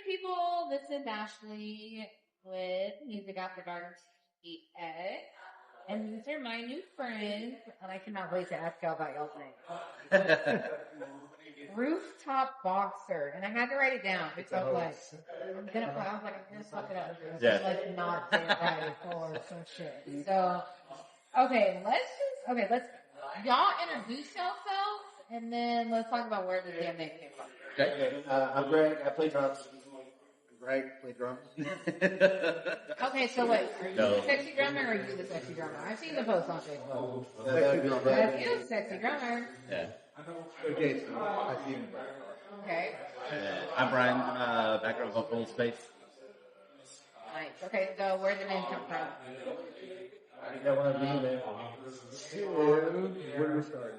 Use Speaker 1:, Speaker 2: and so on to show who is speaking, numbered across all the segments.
Speaker 1: people. This is Ashley with Music After Dark TA. And these are my new friends. And I cannot wait to ask y'all about y'all's name. Rooftop Boxer. And I had to write it down because I was like, I'm gonna fuck it up.
Speaker 2: Yeah.
Speaker 1: Like not say it right or some shit. So, let's y'all introduce yourselves and then let's talk about where the damn name came from.
Speaker 3: Okay, I'm Greg. I play drums. Greg, play drums.
Speaker 1: Okay, so wait, are you the sexy drummer or are you the sexy drummer? I've seen the post on Facebook. That's you, sexy drummer.
Speaker 2: Yeah.
Speaker 3: Okay, so I see him.
Speaker 1: Okay.
Speaker 2: I'm Brian, background vocals, bass.
Speaker 1: Nice. Okay, so where did the name come from?
Speaker 3: I don't want to be there. Where do we start?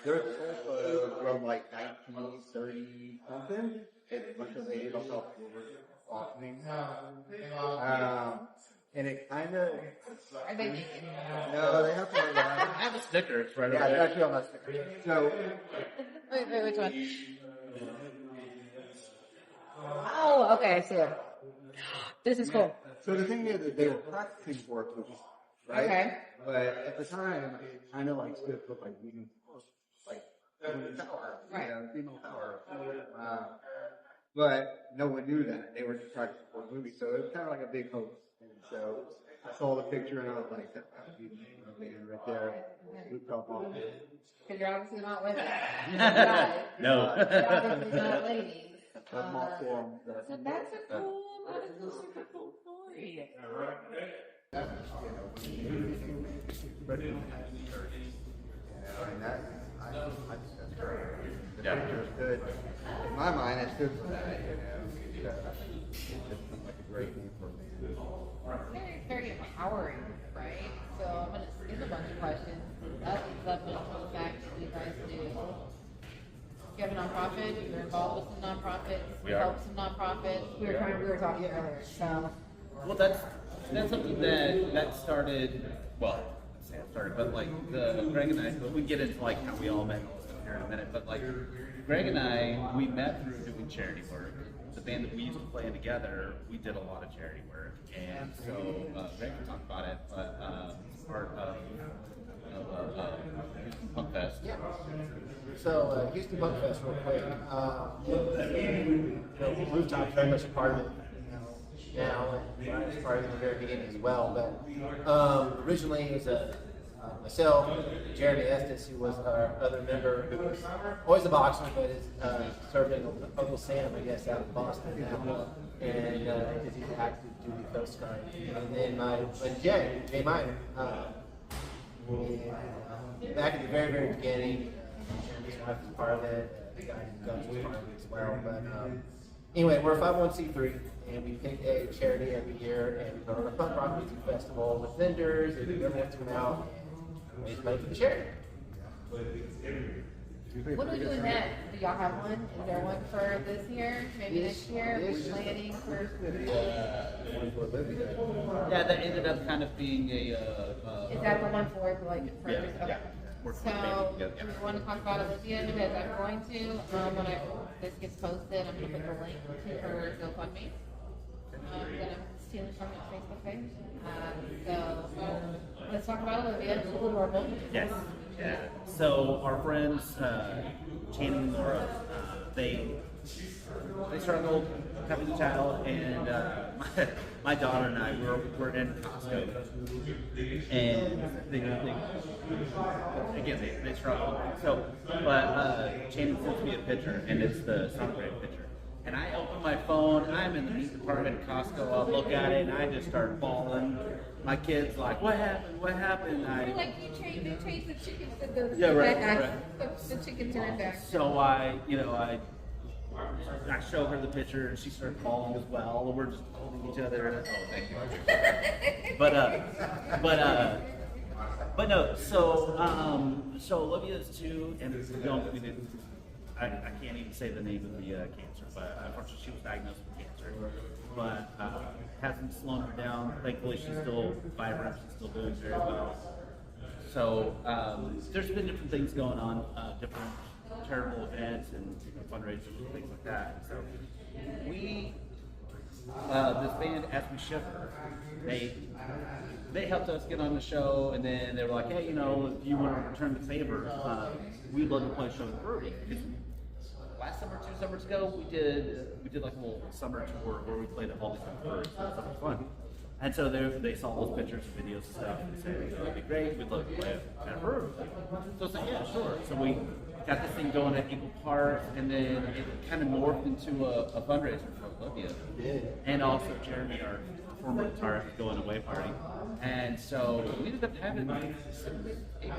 Speaker 3: There was a soul from like 1930 something. And a bunch of ladies also were opening. And it kind of.
Speaker 1: Are they naked?
Speaker 3: No, they have to.
Speaker 2: I have a sticker. It's right
Speaker 3: Yeah,
Speaker 2: over
Speaker 3: it's
Speaker 2: there.
Speaker 3: actually on that sticker. So.
Speaker 1: Wait, which one? Oh, okay, I see it. This is cool.
Speaker 3: So the thing is that they were practicing for it, right? Okay. But at the time, it kind of like stood for like women, like power,
Speaker 1: right?
Speaker 3: Female power. But no one knew that they were just practicing for a movie, so it was kind of like a big hoax. And so I saw the picture and I was like, "That would be the name right there." Rooftop Boxer.
Speaker 1: Because you're obviously not women.
Speaker 2: No.
Speaker 1: You're obviously not ladies.
Speaker 3: I'm all for them.
Speaker 1: So that's a super cool story.
Speaker 3: And that, I just that's great. The
Speaker 2: Yeah.
Speaker 3: picture stood, in my mind, it stood for that, It just seemed like a great name for me.
Speaker 1: It's very empowering, right? So I'm going to skip a bunch of questions. That leads up into the fact that you guys do. You have a nonprofit, you're involved with some nonprofits,
Speaker 2: We
Speaker 1: you
Speaker 2: are.
Speaker 1: help some nonprofits. We were talking earlier, so.
Speaker 2: Well, that's something that started. Well, I say it started, but like Greg and I, we get into like how we all met here in a minute. But like Greg and I, we met through doing charity work. The band that we used to play in together, we did a lot of charity work, and so Greg can talk about it. But part of Houston Punk Fest.
Speaker 4: Yeah. So Houston Punk Fest, real quick. Rooftop's very much a part of it now, and I was part of it in the very beginning as well. But originally it was myself, Jeremy Estes, who was our other member, who was always a boxer, but is serving Uncle Sam, I guess, out of Boston now, and is he's active duty Coast Guard. And then my Jay Minor. Back at the very, very beginning, Jeremy's wife was part of it, the guy who Guns was part of it as well. But anyway, we're a 501c3, and we pick a charity every year, and we go to a punk rock music festival with vendors, and everyone wants to come out and raise money for the charity.
Speaker 1: What are we doing next? Do y'all have one? Is there one for this year? Maybe next year? We're planning for.
Speaker 2: Yeah, that ended up kind of being a.
Speaker 1: Is that the one for like for
Speaker 2: Yeah,
Speaker 1: okay.
Speaker 2: yeah. We're
Speaker 1: So
Speaker 2: planning, yeah.
Speaker 1: we want to talk about Olivia because I'm going to when this gets posted, I'm going to put the link to her GoFundMe that I'm stealing from her Facebook page. So let's talk about Olivia. She's adorable.
Speaker 2: Yes. Yeah. So our friends, Channing and Laura, they struggled having a child, and my daughter and I were in Costco, and they struggled. So, but Channing sends me a picture, and it's the Sonic picture. And I open my phone, I'm in the meat department at Costco, I look at it, and I just start bawling. My kid's like, what happened? What happened?
Speaker 1: You're like you chase the chickens to the the chickens are in back.
Speaker 2: So I show her the picture, and she starts bawling as well. We're just holding each other. Oh, thank you. But no. So Olivia's 2, and I can't even say the name of the cancer, but unfortunately she was diagnosed with cancer. But hasn't slowed her down. Thankfully, she's still vibrant. She's still doing very well. So there's been different things going on, different charitable events and fundraisers and things like that. So we this band, As We Shiver, they helped us get on the show, and then they were like, hey, you know, if you want to return the favor, we'd love to play a show in the brewery. Last summer, 2 summers ago, we did like a little summer tour where we played at all these different breweries. So it was fun. And so they saw those pictures and videos and stuff, and they said, it'd be great, we'd love to play at a brewery. So I said, yeah, sure. So we got this thing going at Eagle Park, and then it kind of morphed into a fundraiser for Olivia. And also Jeremy, our former guitarist, was going away party. And so we ended up having like 7, 8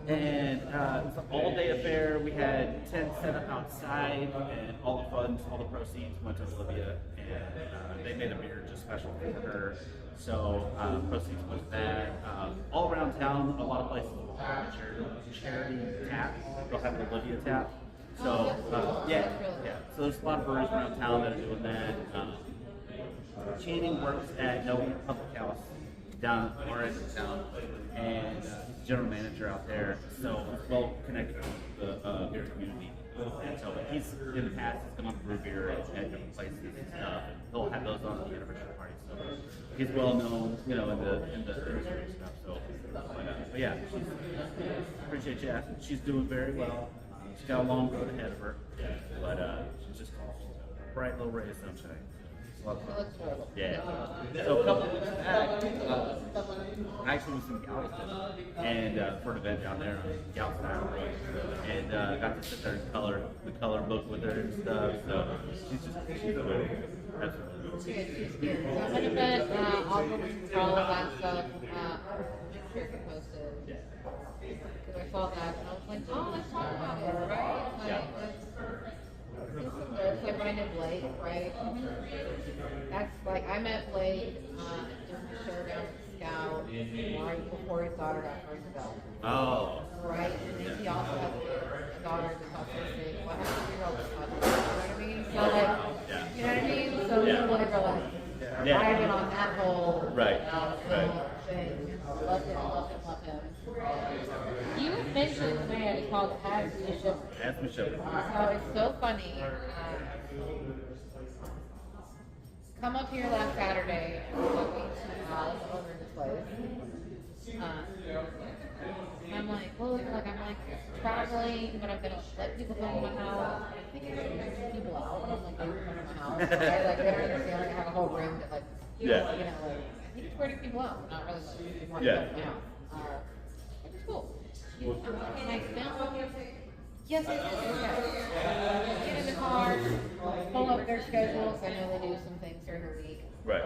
Speaker 2: and it was an all-day affair. We had tents set up outside, and all the funds, all the proceeds went to Olivia, and they made a beer just special for her. So proceeds went to that. All around town, a lot of places will have a charity tap. They'll have an Olivia tap. So yeah. So there's a lot of breweries around town that are doing that. Channing works at No Public House down at our end of town, and he's the general manager out there, so he's well connected with the beer community. And so he's in the past has come on to brew beer at different places and stuff, and he'll have those on the anniversary party. So he's well known, you know, in the industry and stuff. So, but yeah, appreciate you asking. She's doing very well. She's got a long road ahead of her, but she's just a bright little ray of sunshine. Yeah. So a couple of weeks back, I actually was in Galveston and for an event down there on Galveston Island, and got to sit there and color the color book with her and stuff. So she's amazing. Absolutely.
Speaker 1: She's good. So I'm gonna put all the links for all of that stuff. Make sure you posted. Because I saw that and I was like, oh, let's talk about it, right? Like, it's like when I did Blake, right? That's like I met Blake doing a show down at Scout right before his daughter got first developed.
Speaker 2: Oh.
Speaker 1: Right, and then he also has a daughter that's autistic. Well, I have a 3-year-old that's autistic. You know what I mean? So like, you know what I mean? So me and Blake are like driving on that whole thing. Love him. You mentioned the band called As We Shiver.
Speaker 2: As We Shiver.
Speaker 1: So it's so funny. Come up here last Saturday and took me to Al's owner this place. I'm like, well, I'm traveling, but I'm gonna let people come to my house. I think I should bring people out. I'm like, they come to my house. Okay? Like, they don't understand. Like, I have a whole room that, like, you know, like, I think 40 people out. Not really like people want to come to my house. It was cool. And I filmed. Yes, okay. Get in the car, pull up their schedules. I know they do some things during the week.
Speaker 2: Right.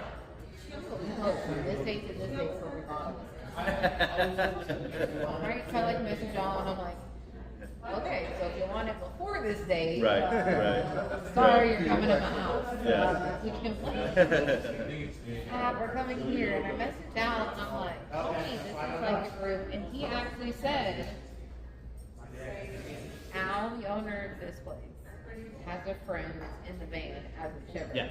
Speaker 1: From this date to this date for regardless. Right? So I like message y'all and I'm like, okay, so if you want it before this date, sorry, you're coming to my house. We can play. We're coming here, and I messaged out, and I'm like, okay, this is like a group, and he actually said, Al, the owner of this place, has a friend in the band as a shiver.
Speaker 2: Yeah.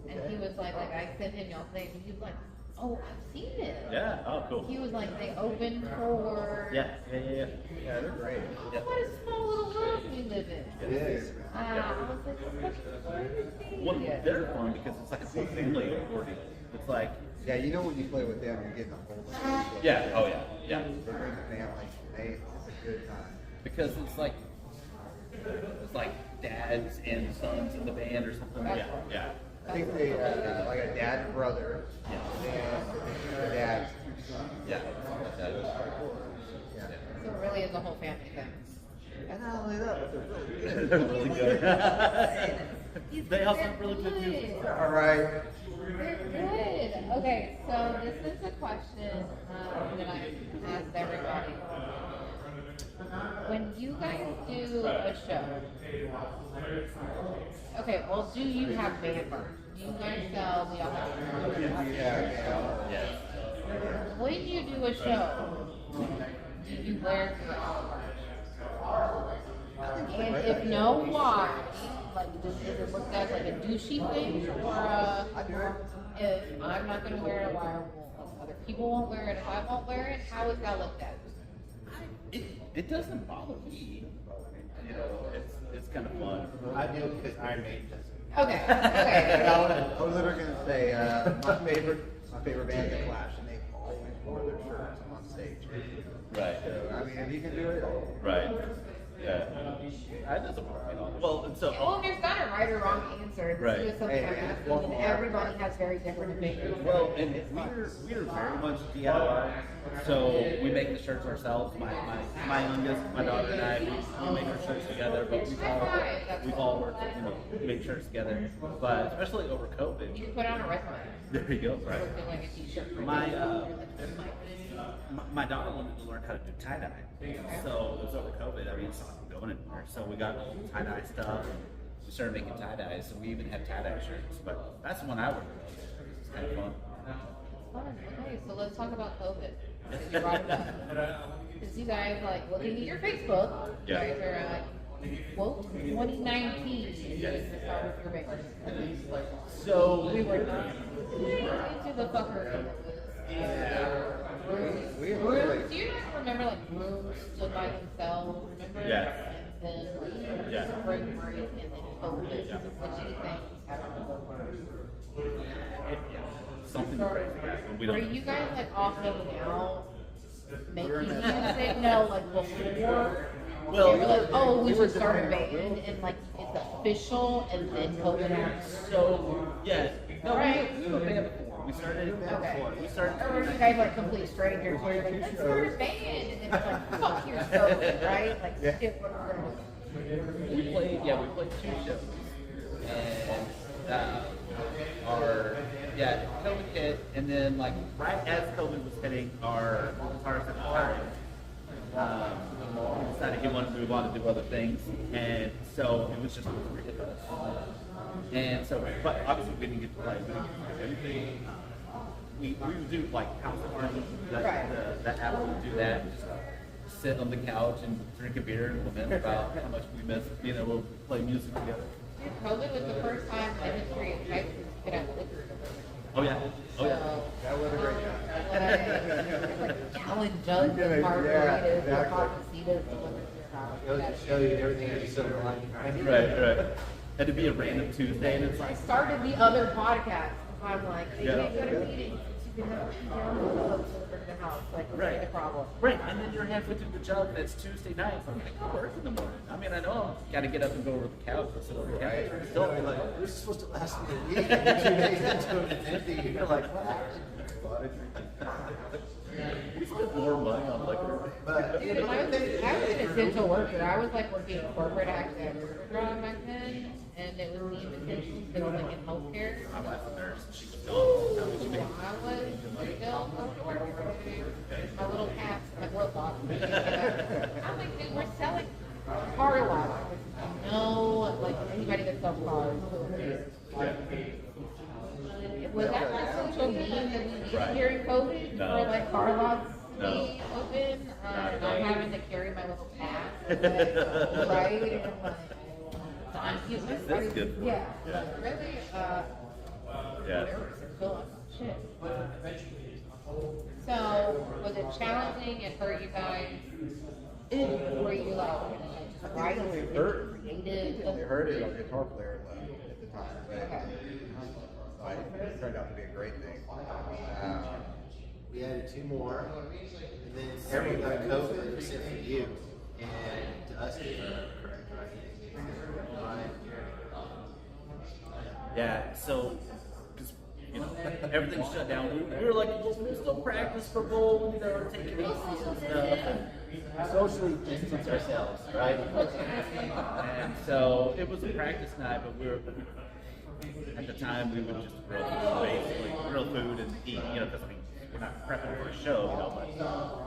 Speaker 1: And he was like I sent him y'all's name, and he was like, oh, I've seen it.
Speaker 2: Yeah. Oh, cool.
Speaker 1: He was like, they opened for.
Speaker 2: Yeah,
Speaker 3: they're great.
Speaker 1: What a small little world we live in.
Speaker 3: It is.
Speaker 1: I was like,
Speaker 2: Well, they're fun because it's like a whole family ordeal. It's like.
Speaker 3: Yeah, you know when you play with them, you're getting a whole bunch of
Speaker 2: Yeah. Oh yeah. Yeah.
Speaker 3: They're bringing the family. It's a good time.
Speaker 2: Because it's like dads and sons in the band or something. Yeah.
Speaker 3: I think they like a dad and brother.
Speaker 2: Yeah.
Speaker 3: And the dad's 2 sons.
Speaker 2: Yeah.
Speaker 1: So it really is a whole family thing.
Speaker 3: And not only that, but they're really good.
Speaker 2: They're really good. They also have really good music.
Speaker 3: All right.
Speaker 1: They're good. Okay, so this is a question that I asked everybody. When you guys do a show, okay, well, do you have band merch? Do you guys sell the alcohol?
Speaker 3: Yeah.
Speaker 1: When you do a show, do you wear your alcohol? And if no, why? Like, does it look at like a douchey thing, or if I'm not going to wear it, why other people won't wear it? If I won't wear it, how is that looked at?
Speaker 2: It doesn't bother me. You know, it's kind of fun.
Speaker 4: I do it because Iron Maiden does it.
Speaker 1: Okay. Okay.
Speaker 3: I was literally gonna say my favorite band is Clash, and they always wore their shirts on stage.
Speaker 2: Right.
Speaker 3: So I mean, if you can do it,
Speaker 2: Right. Yeah. That doesn't work at all. Well, and so.
Speaker 1: Well, there's not a right or wrong answer. This
Speaker 2: Right.
Speaker 1: is something I'm
Speaker 3: Hey,
Speaker 1: asking, and everybody has very different opinions.
Speaker 2: Well, and we're very much DIY. So we make the shirts ourselves. My youngest, my daughter and I, we make our shirts together. But we've all worked, make shirts together. But especially over
Speaker 1: You
Speaker 2: COVID.
Speaker 1: can put on a resume.
Speaker 2: There you go. Right.
Speaker 1: Looking like a t-shirt.
Speaker 2: My daughter wanted to learn how to do tie dye. So it was over COVID. I mean, it's not going anywhere. So we got all the tie dye stuff. We started making tie dyes. So we even have tie dye shirts. But that's the one I worked with. It's kind of fun.
Speaker 1: Fun. Okay, so let's talk about COVID. You brought it up. Because you guys, like, looking at your Facebook, you
Speaker 2: Yeah.
Speaker 1: guys are at, quote, 2019 is the start of your business.
Speaker 2: So
Speaker 1: We were not into the fuckery. Rooms. Do you guys remember, like, rooms stood by themselves? Remember?
Speaker 2: Yeah.
Speaker 1: And then
Speaker 2: Yeah.
Speaker 1: spring break and then COVID.
Speaker 2: Yeah.
Speaker 1: What do you think happened?
Speaker 2: something crazy happened. We
Speaker 1: Were
Speaker 2: don't.
Speaker 1: you guys like off of now making music? No, like before.
Speaker 2: Well,
Speaker 1: They were like, oh, we should start a band and like it's official, and then COVID happened.
Speaker 2: So yeah, no,
Speaker 1: Right.
Speaker 2: we were a band before. We started
Speaker 1: Okay.
Speaker 2: before. We started.
Speaker 1: Or were you guys like complete strangers? Where you're like, let's start a band, and it's like, fuck your COVID, right? Like, shit, what are we gonna do?
Speaker 2: We played 2 shows, and COVID hit, and then like right as COVID was hitting, our guitarist at the time decided he wanted to move on to do other things, and so it was just ridiculous. And so, but obviously we didn't get to play, we didn't get to do anything. We would do like house parties, that app would do that, just sit on the couch and drink a beer and lament about how much we miss being able to play music together.
Speaker 1: Dude, COVID was the first time in the history of Texas to get out of liquor.
Speaker 2: Oh yeah, oh yeah.
Speaker 1: So,
Speaker 3: that was a great time.
Speaker 1: like gallon jugs of
Speaker 3: Yeah,
Speaker 1: margaritas,
Speaker 3: exactly.
Speaker 1: Papasitas delivered to your house.
Speaker 4: It goes to show you everything is a silver lining.
Speaker 2: Right. Had to be a random Tuesday, and it's
Speaker 1: I
Speaker 2: like,
Speaker 1: started the other podcast. I'm like, hey,
Speaker 2: Yeah.
Speaker 1: you go to meetings. You can have two gallons of jugs delivered to the house. Like, what's
Speaker 2: Right.
Speaker 1: the problem?
Speaker 2: right, and then you're halfway through the job, and it's Tuesday night. I'm like, I work in the morning. I mean, I know I've got to get up and go over to the couch or sit on the couch.
Speaker 4: Still, like, this is supposed to last me a week, and 2 days into it, it's empty. You're like, what?
Speaker 2: We spent more money on liquor.
Speaker 4: But
Speaker 1: Dude, I was an essential worker. I was like working corporate access job back then, and it was deemed essential because like in healthcare.
Speaker 2: My wife's a nurse. She's gone.
Speaker 1: I was still going to work every day. My little cats, my robots. I'm like, dude, we're selling car lots. No, like anybody that sells cars. Was that like social meme that we used during COVID?
Speaker 2: No.
Speaker 1: For like car lots
Speaker 2: No.
Speaker 1: being open?
Speaker 2: Not at
Speaker 1: Not
Speaker 2: all.
Speaker 1: having to carry my little cat. Right? And like, I'm cute.
Speaker 2: That's good for you.
Speaker 1: Yeah.
Speaker 2: Yeah.
Speaker 1: Really,
Speaker 2: Yeah.
Speaker 1: whatever. Still, shit. So, was it challenging and hurt you guys? Were you like, just writing
Speaker 3: It hurt.
Speaker 1: creative?
Speaker 3: It hurted our guitar player left at the time, but it turned out to be a great thing.
Speaker 4: we added 2 more, and then everyone got COVID except for you, and to us, correct, right?
Speaker 2: Yeah, so, because, everything's shut down. We were like, well, we'll still practice for bowl, take it easy and stuff. And
Speaker 4: Socially distance ourselves, right?
Speaker 2: And so it was a practice night, but at the time we would just grill food and eat, because we're not prepping for a show,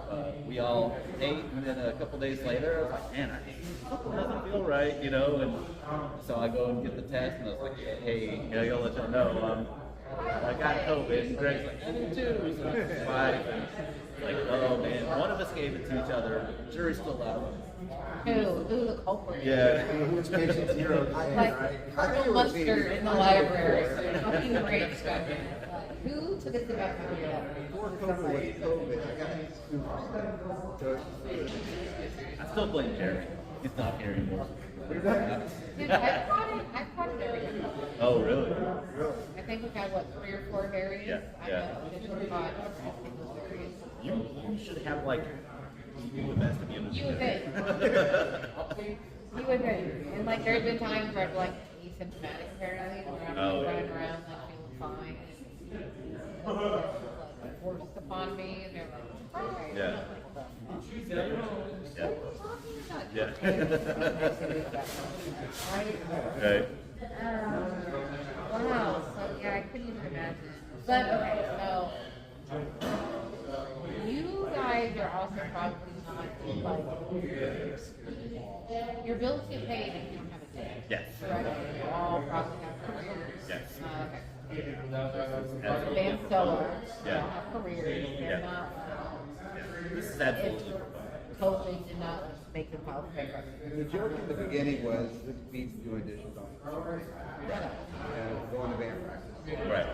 Speaker 2: but we all ate, and then a couple days later I was like, man, something doesn't feel right, and so I go and get the test, and I was like, hey, I'll let y'all know, I got COVID, and Greg's like, I do too, so it's fine, and like, oh man, one of us gave it to each other, the jury's still out.
Speaker 1: Who the culprit?
Speaker 2: Yeah.
Speaker 4: Which patient 0
Speaker 1: Like
Speaker 4: right?
Speaker 1: Colonel Mustard in the library, fucking ranch guy. Who took a semester to that?
Speaker 3: Before COVID, I got super sick. So
Speaker 2: I still blame Jerry. He's not here anymore.
Speaker 1: I've caught it every time.
Speaker 2: Oh, really?
Speaker 1: I think we've had, 3 or 4 variants?
Speaker 2: Yeah,
Speaker 1: I
Speaker 2: yeah.
Speaker 1: know, officially caught every single variant.
Speaker 2: You should have like the best immunity.
Speaker 1: You would think. You would think. And like there's been times where I've like asymptomatic apparently, where I'm
Speaker 2: Oh, yeah.
Speaker 1: running around like feeling fine. And like forced upon me, and they're like, "Hi."
Speaker 2: Yeah. Yeah.
Speaker 1: Yeah.
Speaker 2: Right.
Speaker 1: Wow. So yeah, I couldn't even imagine. But okay, so you guys are also probably not like your bills get paid if you don't have a day.
Speaker 2: Yes.
Speaker 1: Right? You all probably have careers.
Speaker 2: Yes.
Speaker 1: Okay. Band solo. They
Speaker 2: Yeah.
Speaker 1: all have careers. They're
Speaker 2: Yeah.
Speaker 1: not.
Speaker 2: This is absolutely.
Speaker 1: If COVID did not make them file for bankruptcy.
Speaker 3: The joke in the beginning was this beats doing dishes on the floor and going to band practice.
Speaker 2: Right.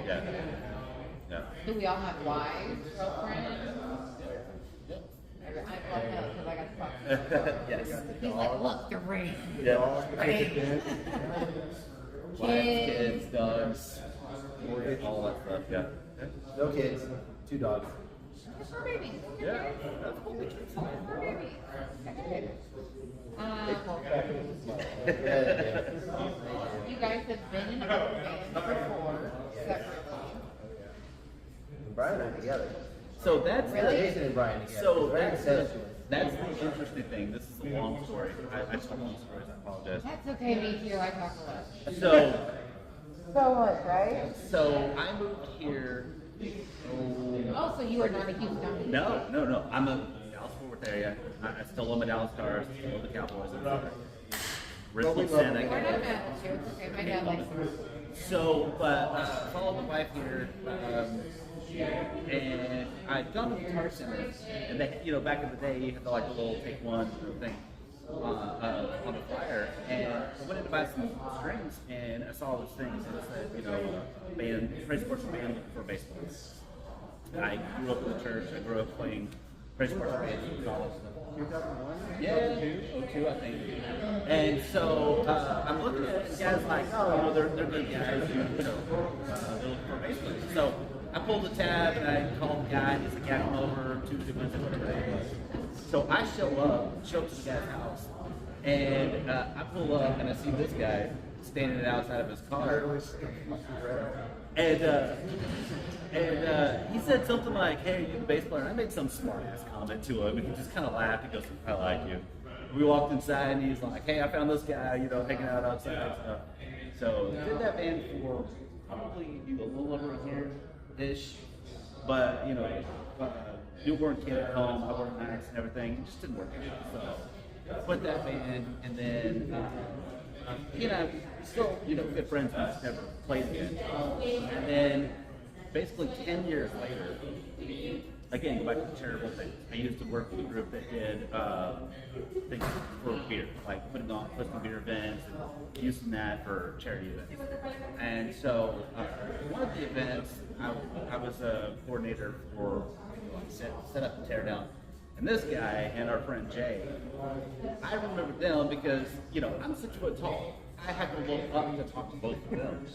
Speaker 2: Yeah. Yeah.
Speaker 1: Do we all have wives, girlfriends? I fucked up because I got to fuck.
Speaker 2: Yes.
Speaker 1: He's like, look, the ring.
Speaker 2: Yeah.
Speaker 1: Right.
Speaker 2: Wives, kids, dogs, all that stuff. Yeah.
Speaker 4: No kids, 2 dogs.
Speaker 1: Fur babies.
Speaker 2: Yeah.
Speaker 1: Fur babies. Okay. You guys have been in a band before, separately.
Speaker 4: Brian and I together.
Speaker 2: So that's
Speaker 1: Really?
Speaker 4: Jason and Brian together.
Speaker 2: So
Speaker 4: Very
Speaker 2: that's
Speaker 4: sensuous.
Speaker 2: that's the interesting thing. This is a long story. I told long stories. I apologize.
Speaker 1: That's okay, me too. I talk a lot.
Speaker 2: So
Speaker 1: So much, right?
Speaker 2: so I moved here.
Speaker 1: Oh, so you are not a Houston.
Speaker 2: No. I'm a Dallas-Fort Worth area. I still love my Dallas Stars. Still love the Cowboys. Richmond
Speaker 1: We're not
Speaker 2: Santa.
Speaker 1: mad at you. It's okay. My dad likes them.
Speaker 2: So, but followed my wife here, and I'd gone to the Guitar Center, and they, back in the day, you had the, like a little take one thing on the flyer, and I went in to buy some strings, and I saw those things, and it said, band, praise sports band for baseball. I grew up in the church. I grew up playing praise sports band in college.
Speaker 3: 2001?
Speaker 2: Yeah, 02, I think. And so I'm looking at it, and guys like, oh, they're good guys, they're looking for bass players. So I pulled the tab and I called the guy, and he's like, yeah, come over Tuesday, Wednesday, whatever day it was. So I show up to the guy's house, and I pull up and I see this guy standing outside of his car. And he said something like, hey, are you the bass player? And I made some smart ass comment to him, and he just kind of laughed. He goes, I like you. We walked inside, and he's like, hey, I found this guy, hanging out outside. So did that band for probably a little over a year-ish. But, you weren't kid at home, I worked nights and everything. It just didn't work out. So quit that band, and then still, good friends, but just never played again. And then, basically 10 years later, again, go back to the charitable thing. I used to work with a group that did things for beer, like putting beer events and using that for charity events. And so, one of the events, I was a coordinator for set up and tear down. And this guy and our friend Jay, I remember them because, I'm 6 foot tall. I had to look up to talk to both of them.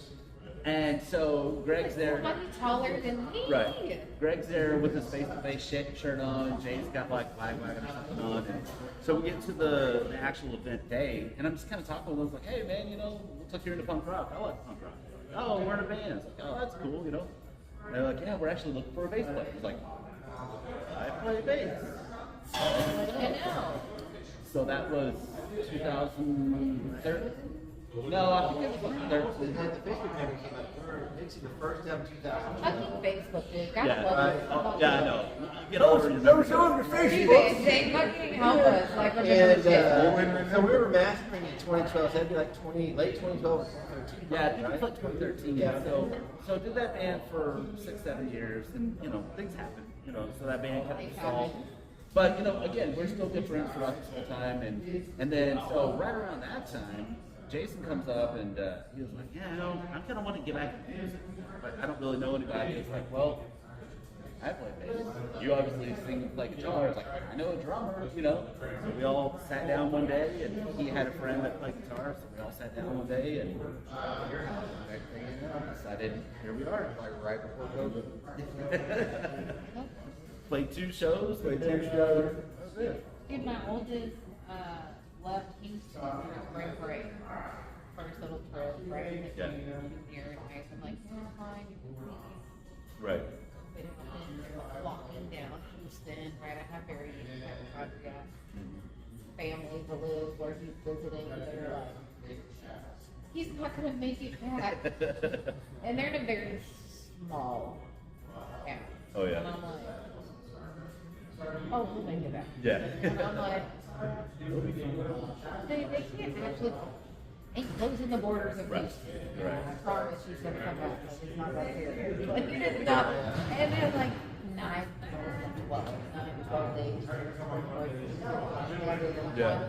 Speaker 2: And so Greg's there.
Speaker 1: How taller than me?
Speaker 2: Right. Greg's there with his face-to-face shirt on, and Jay's got like flag wagon or something on. And so we get to the actual event day, and I'm just kind of talking with them. I was like, hey man, looks like you're into punk rock. I like punk rock. Oh, we're in a band. It's like, oh, that's cool, And they're like, yeah, we're actually looking for a bass player. It's like, I play bass. So that was 2013. No, I think it was 13.
Speaker 4: The Facebook paper came out the first time 2000.
Speaker 1: I think Facebook did. God
Speaker 2: Yeah,
Speaker 1: love it.
Speaker 2: yeah, I know. You get older, you remember stuff.
Speaker 1: They fucking help us. Like,
Speaker 4: And
Speaker 1: remember
Speaker 4: so we were mastering in 2012, so that'd be like late 2012 or 2013.
Speaker 2: Yeah, I think it was like 2013.
Speaker 4: Yeah.
Speaker 2: So did that band for 6-7 years, and things happen. So that band kind of dissolved. But again, we're still good friends throughout this whole time, and then so right around that time, Jason comes up and he was like, yeah, I kind of want to get back into music, but I don't really know anybody. He's like, well, I play bass. You obviously sing and play guitar. It's like, I know a drummer, you know. So we all sat down one day, and he had a friend that played guitar, so we all sat down one day, and next thing you know, decided, here we are.
Speaker 3: Like right before COVID.
Speaker 2: Played 2 shows.
Speaker 3: Played 2 shows. That was it.
Speaker 1: Dude, my oldest left Houston for spring break. First little trip, right? In the
Speaker 2: Yeah.
Speaker 1: junior high. I'm like, hi,
Speaker 2: Right.
Speaker 1: they didn't walking down Houston, right? I have very family to live where he's visiting, and they're like, he's not gonna make it back. And they're in a very small town.
Speaker 2: Oh, yeah.
Speaker 1: And I'm like, oh, we'll make it back.
Speaker 2: Yeah.
Speaker 1: And I'm like, they can't actually ain't closing the borders of
Speaker 2: Right.
Speaker 1: Houston.
Speaker 2: Right.
Speaker 1: I promise she's gonna come back. Like, it's not that serious. Like, it is not. And then like 12 days.
Speaker 2: Yeah.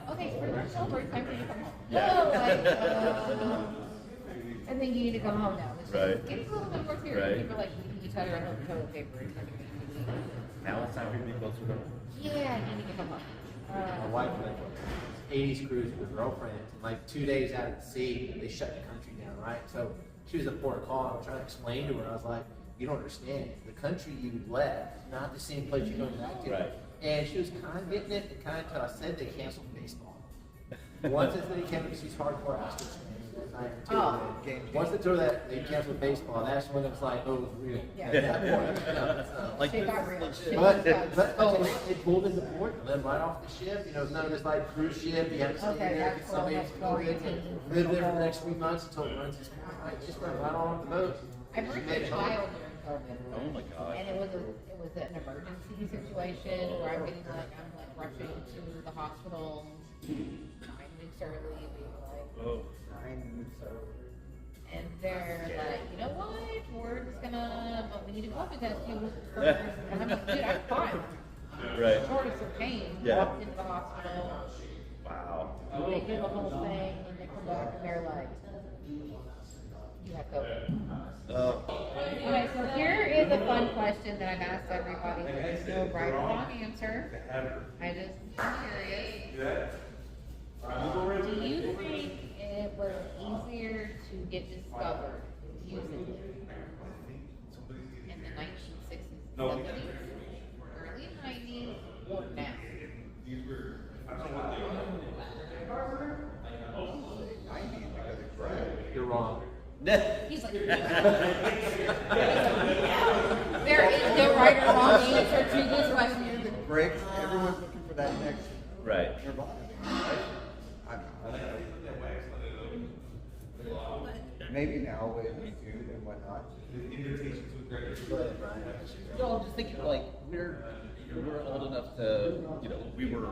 Speaker 1: Okay, so we're celebrating time for you to come home.
Speaker 2: Yeah.
Speaker 1: Oh, like, and then you need to go home now. It's just,
Speaker 2: Right.
Speaker 1: get a little bit more serious.
Speaker 2: Right.
Speaker 1: People are like eating each other on the toilet paper. It's like,
Speaker 2: Now it's time for you to be closer to her.
Speaker 1: yeah, you need to come home.
Speaker 4: My wife went on an 80s cruise with her girlfriends, and like 2 days out at sea, they shut the country down, right? So she was at Port of Call, and I was trying to explain to her, I was like, you don't understand, the country you left is not the same place you're going back to.
Speaker 2: Right.
Speaker 4: And she was kind of getting it, and kind of until I said they canceled baseball. Once they canceled, she's hardcore Astros fan. Once they told that they canceled baseball, that's when it was like, oh, it was real.
Speaker 1: Yeah.
Speaker 4: At that point, you know, so.
Speaker 2: Like
Speaker 1: Shit
Speaker 2: this
Speaker 1: got
Speaker 2: is
Speaker 1: real.
Speaker 2: legit.
Speaker 1: Shit
Speaker 4: But
Speaker 1: got
Speaker 4: it pulled into port and then right off the ship. You know, none of this like cruise ship. You have to stay
Speaker 1: Okay,
Speaker 4: there,
Speaker 1: that's
Speaker 4: get
Speaker 1: cool.
Speaker 4: somebody
Speaker 1: That's
Speaker 4: to
Speaker 1: cool.
Speaker 4: go in and live there for the next 3 months until it runs its course. Right, just went right on the boat.
Speaker 1: I birthed a child during COVID.
Speaker 2: Oh my gosh.
Speaker 1: And it was an emergency situation where I'm rushing to the hospital 9 weeks early, being like,
Speaker 2: Oh.
Speaker 1: and they're like, you know what? We're just gonna, but we need to COVID test you first. And I'm like, dude, I'm fine.
Speaker 2: Right.
Speaker 1: Shortest of pain.
Speaker 2: Yeah.
Speaker 1: Walked into the hospital.
Speaker 2: Wow.
Speaker 1: They do the whole thing, and they come back and they're like, you have COVID. Okay, so here is a fun question that I've asked everybody. There's no right or wrong answer. I just am curious. Do you think it was easier to get discovered using it in the 1960s, 70s, early 90s, or now?
Speaker 4: You're wrong.
Speaker 1: He's like, there is no right or wrong answer to this question.
Speaker 3: The breaks, everyone's looking for that next
Speaker 2: Right.
Speaker 3: nirvana. I don't know. Maybe now with YouTube and whatnot.
Speaker 4: Go ahead, Brian.
Speaker 2: No, I'm just thinking like we're old enough to, you know, we were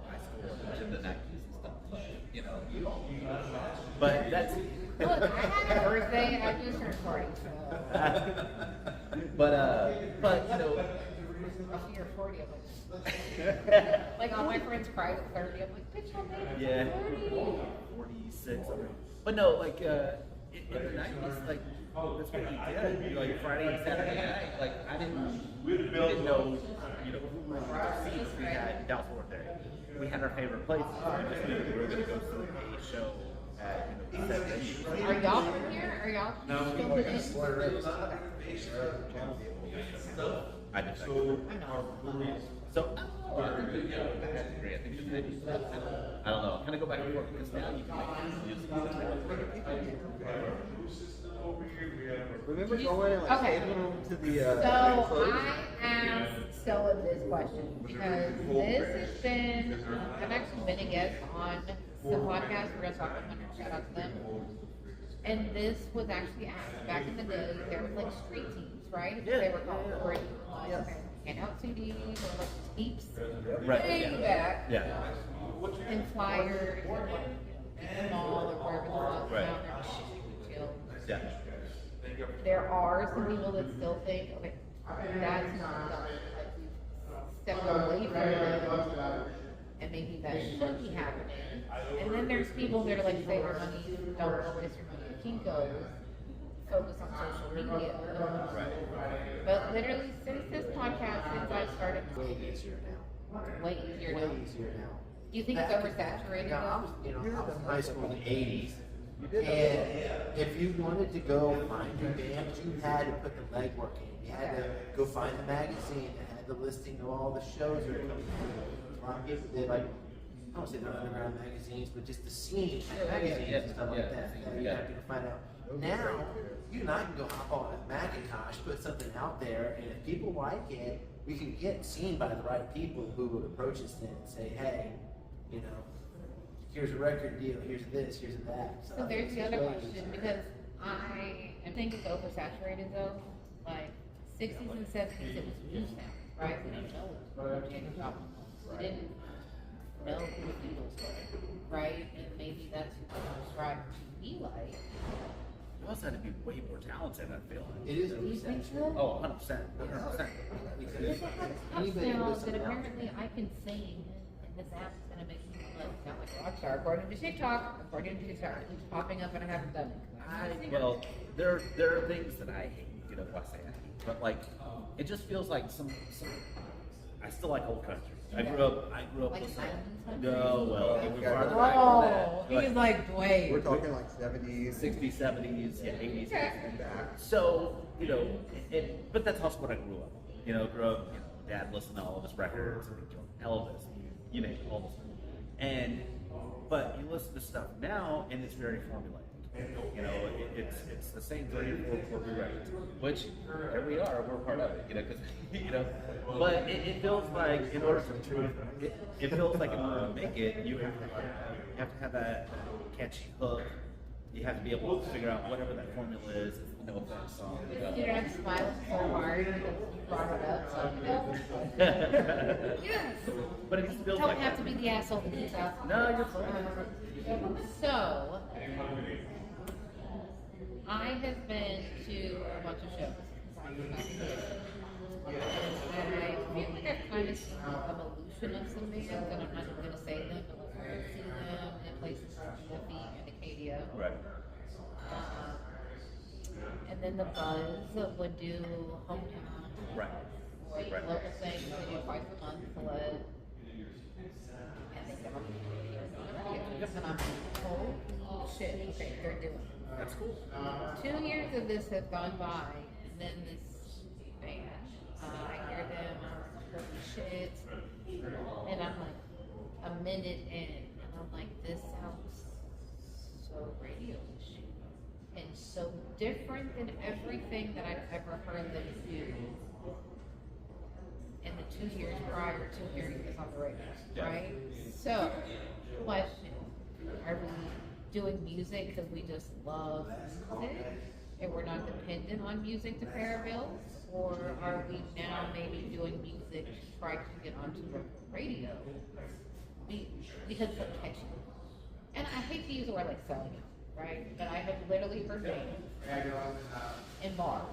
Speaker 2: high school in the 90s and stuff. You know, but that's.
Speaker 1: Look, I had a birthday and I just turned 40, so.
Speaker 2: But you know.
Speaker 1: If you're 40, I'm like all my friends cried at 30. I'm like, bitch, I made it
Speaker 2: Yeah,
Speaker 1: to 40.
Speaker 2: 46. But no, like in the 90s, like that's what we did. Like Friday and Saturday night, like we didn't know, you know, who we were going to see. We had Dallas Fort Day. We had our favorite places. We just knew we were going to go see a show at, you know, 7 venues.
Speaker 1: Are y'all from here? Are y'all still in this?
Speaker 2: I just
Speaker 1: I'm not.
Speaker 2: So, I think I think it's maybe, I don't know, kind of go back and forth because now you can make music.
Speaker 3: Remember going and like
Speaker 1: Okay.
Speaker 3: taking them to the
Speaker 1: So
Speaker 3: clothes?
Speaker 1: I asked Stella this question because this has been, I've actually been a guest on some podcasts. We're going to talk about 100, shout out to them. And this was actually asked back in the day. There was like street teams, right?
Speaker 2: Yeah,
Speaker 1: They were called
Speaker 2: yeah, yeah.
Speaker 1: where you like hand out CDs or like tapes,
Speaker 2: Right,
Speaker 1: way
Speaker 2: yeah.
Speaker 1: back,
Speaker 2: Yeah.
Speaker 1: and flyers, and like in the mall or wherever the fuck
Speaker 2: Right.
Speaker 1: out there, chill.
Speaker 2: Yeah.
Speaker 1: There are some people that still think, okay, that's not done. Like we've stepped away from it, and maybe that should be happening. And then there's people that are like, save your money, don't waste your money at Kinko's, focus on social media.
Speaker 2: Right.
Speaker 1: But literally, since this podcast, since I started,
Speaker 4: Way easier now.
Speaker 1: way easier
Speaker 4: Way
Speaker 1: now.
Speaker 4: easier now.
Speaker 1: Do you think it's oversaturated?
Speaker 4: Yeah, I
Speaker 1: though?
Speaker 4: was in high school in the 80s. And if you wanted to go find your band, you had to put the legwork in. You had to go find the magazine that had the listing of all the shows that are coming through. A lot of people did, like, I don't say they're underground magazines, but just the scene magazines and stuff like that. You have to find out. Now, you and I can go hop on a Macintosh, put something out there, and if people like it, we can get seen by the right people who would approach us then and say, hey, you know, here's a record deal, here's this, here's that.
Speaker 1: So there's the other question, because I think it's oversaturated though. Like 60s and 70s, it was news now, right? We didn't know it was James Joplin. We didn't know who the Beatles were, right? And maybe that's who people strive to be like.
Speaker 2: You also had to be way more talented, I feel.
Speaker 4: It is
Speaker 1: Do you think so?
Speaker 2: Oh, 100%. 100%.
Speaker 1: Because I have cups now that apparently I can sing, and this app is gonna make me sound like a rock star. According to TikTok, according to TikTok, it keeps popping up and I haven't done it.
Speaker 2: Well, there are things that I hate, you know, what I say I hate, but like, it just feels like some I still like old country. I grew up
Speaker 1: Like
Speaker 2: listening.
Speaker 1: Island
Speaker 2: No, well,
Speaker 3: Yeah,
Speaker 2: we're
Speaker 3: yeah.
Speaker 2: farther back than
Speaker 1: Oh,
Speaker 2: that.
Speaker 1: he's like
Speaker 3: We're
Speaker 1: Dwayne.
Speaker 3: talking like 70s,
Speaker 2: 60s, 70s, yeah, 80s.
Speaker 1: Okay.
Speaker 3: and back.
Speaker 2: So, you know, but that's also what I grew up. You know, Dad listened to all of his records, Elvis, you name it, all this stuff. But you listen to stuff now, and it's very formulaic. You know, it's the same 3 or 4 chord rewrites, which here we are, we're part of it. You know, because you know, but it feels like in order to it feels like in order to make it, you have to have that catchy hook. You have to be able to figure out whatever that formula is. It's the no effects song.
Speaker 1: You're not smiling so hard because you brought it up, so you know. Yes.
Speaker 2: But it just feels
Speaker 1: Don't
Speaker 2: like
Speaker 1: have to be the asshole that keeps asking.
Speaker 2: No, you're fine.
Speaker 1: So, I have been to a bunch of shows. And I feel like I've kind of seen the evolution of some bands, and I'm not even going to say them, but like I've seen them in places like Murphy and Acadia.
Speaker 2: Right.
Speaker 1: And then the Buzz would do hometown.
Speaker 2: Right.
Speaker 1: Like
Speaker 2: Right.
Speaker 1: local things, they do twice a month, and they come up and I'm like, holy shit, okay, they're doing it.
Speaker 2: That's cool.
Speaker 1: 2 years of this have gone by, and then this band, I hear them, I'm like, holy shit, and I'm like, a minute in, and I'm like, this sounds so radio-ish, and so different than everything that I've ever heard them do in the 2 years prior to hearing this on the radio,
Speaker 2: Yeah.
Speaker 1: right? So, question, are we doing music because we just love music and we're not dependent on music to pay our bills? Or are we now maybe doing music to try to get onto the radio because it's so catchy? And I hate to use the word like selling out, right? But I have literally heard bands in bars